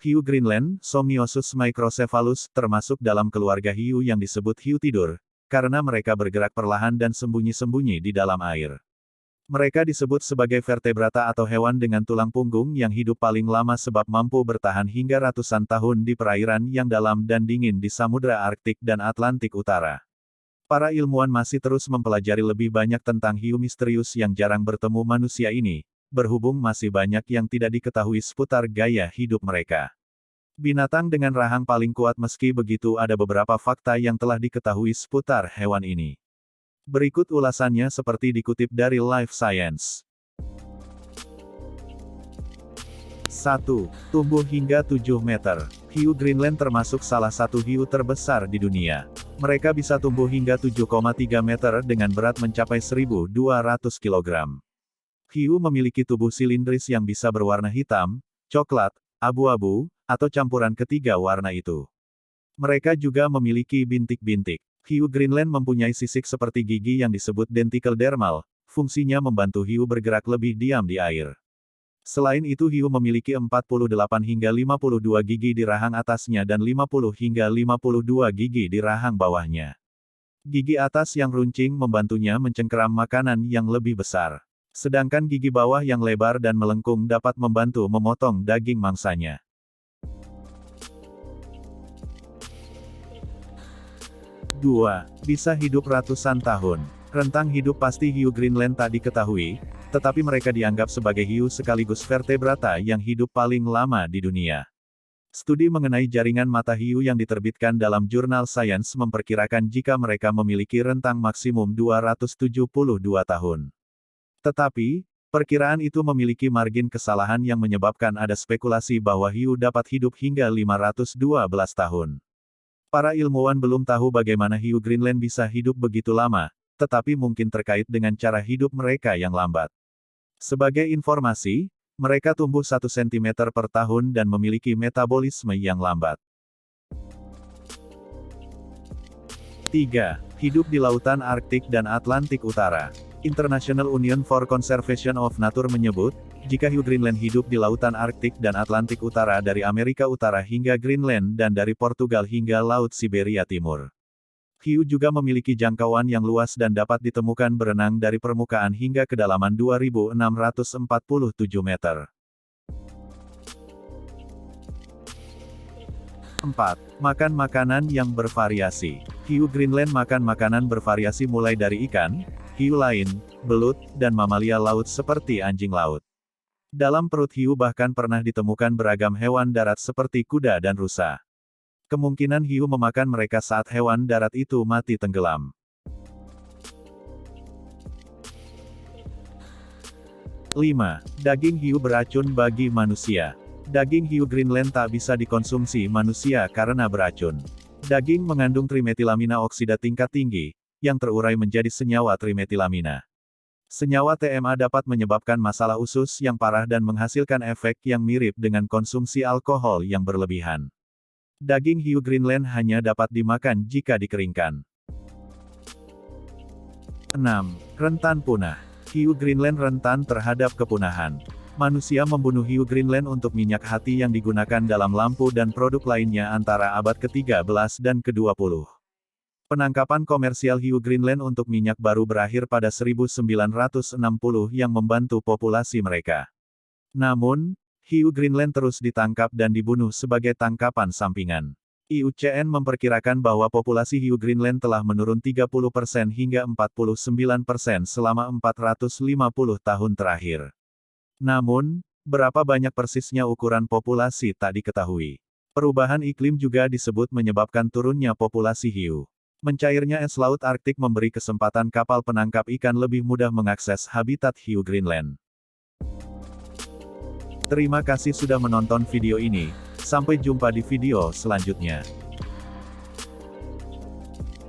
Hiu Greenland, Somniosus microcephalus, termasuk dalam keluarga hiu yang disebut hiu tidur, karena mereka bergerak perlahan dan sembunyi-sembunyi di dalam air. Mereka disebut sebagai vertebrata atau hewan dengan tulang punggung yang hidup paling lama sebab mampu bertahan hingga ratusan tahun di perairan yang dalam dan dingin di Samudra Arktik dan Atlantik Utara. Para ilmuwan masih terus mempelajari lebih banyak tentang hiu misterius yang jarang bertemu manusia ini, berhubung masih banyak yang tidak diketahui seputar gaya hidup mereka. Binatang dengan rahang paling kuat meski begitu ada beberapa fakta yang telah diketahui seputar hewan ini. Berikut ulasannya seperti dikutip dari Life Science. 1. Tumbuh hingga 7 meter. Hiu Greenland termasuk salah satu hiu terbesar di dunia. Mereka bisa tumbuh hingga 7,3 meter dengan berat mencapai 1.200 kg. Hiu memiliki tubuh silindris yang bisa berwarna hitam, coklat, abu-abu, atau campuran ketiga warna itu. Mereka juga memiliki bintik-bintik. Hiu Greenland mempunyai sisik seperti gigi yang disebut dentikel dermal, fungsinya membantu hiu bergerak lebih diam di air. Selain itu hiu memiliki 48 hingga 52 gigi di rahang atasnya dan 50 hingga 52 gigi di rahang bawahnya. Gigi atas yang runcing membantunya mencengkeram makanan yang lebih besar. Sedangkan gigi bawah yang lebar dan melengkung dapat membantu memotong daging mangsanya. 2. Bisa hidup ratusan tahun. Rentang hidup pasti hiu Greenland tak diketahui, tetapi mereka dianggap sebagai hiu sekaligus vertebrata yang hidup paling lama di dunia. Studi mengenai jaringan mata hiu yang diterbitkan dalam jurnal Science memperkirakan jika mereka memiliki rentang maksimum 272 tahun. Tetapi, perkiraan itu memiliki margin kesalahan yang menyebabkan ada spekulasi bahwa hiu dapat hidup hingga 512 tahun. Para ilmuwan belum tahu bagaimana hiu Greenland bisa hidup begitu lama, tetapi mungkin terkait dengan cara hidup mereka yang lambat. Sebagai informasi, mereka tumbuh 1 cm per tahun dan memiliki metabolisme yang lambat. 3. Hidup di lautan Arktik dan Atlantik Utara. International Union for Conservation of Nature menyebut, jika hiu Greenland hidup di lautan Arktik dan Atlantik Utara dari Amerika Utara hingga Greenland dan dari Portugal hingga Laut Siberia Timur. Hiu juga memiliki jangkauan yang luas dan dapat ditemukan berenang dari permukaan hingga kedalaman 2.647 meter. 4. Makan makanan yang bervariasi. Hiu Greenland makan makanan bervariasi mulai dari ikan, hiu lain, belut, dan mamalia laut seperti anjing laut. Dalam perut hiu bahkan pernah ditemukan beragam hewan darat seperti kuda dan rusa. Kemungkinan hiu memakan mereka saat hewan darat itu mati tenggelam. 5. Daging hiu beracun bagi manusia. Daging hiu Greenland tak bisa dikonsumsi manusia karena beracun. Daging mengandung trimetilamina oksida tingkat tinggi, yang terurai menjadi senyawa trimetilamina. Senyawa TMA dapat menyebabkan masalah usus yang parah dan menghasilkan efek yang mirip dengan konsumsi alkohol yang berlebihan. Daging hiu Greenland hanya dapat dimakan jika dikeringkan. 6. Rentan punah. Hiu Greenland rentan terhadap kepunahan. Manusia membunuh hiu Greenland untuk minyak hati yang digunakan dalam lampu dan produk lainnya antara abad ke-13 dan ke-20. Penangkapan komersial hiu Greenland untuk minyak baru berakhir pada 1960 yang membantu populasi mereka. Namun, hiu Greenland terus ditangkap dan dibunuh sebagai tangkapan sampingan. IUCN memperkirakan bahwa populasi hiu Greenland telah menurun 30% hingga 49% selama 450 tahun terakhir. Namun, berapa banyak persisnya ukuran populasi tak diketahui. Perubahan iklim juga disebut menyebabkan turunnya populasi hiu. Mencairnya es laut Arktik memberi kesempatan kapal penangkap ikan lebih mudah mengakses habitat hiu Greenland. Terima kasih sudah menonton video ini. Sampai jumpa di video selanjutnya.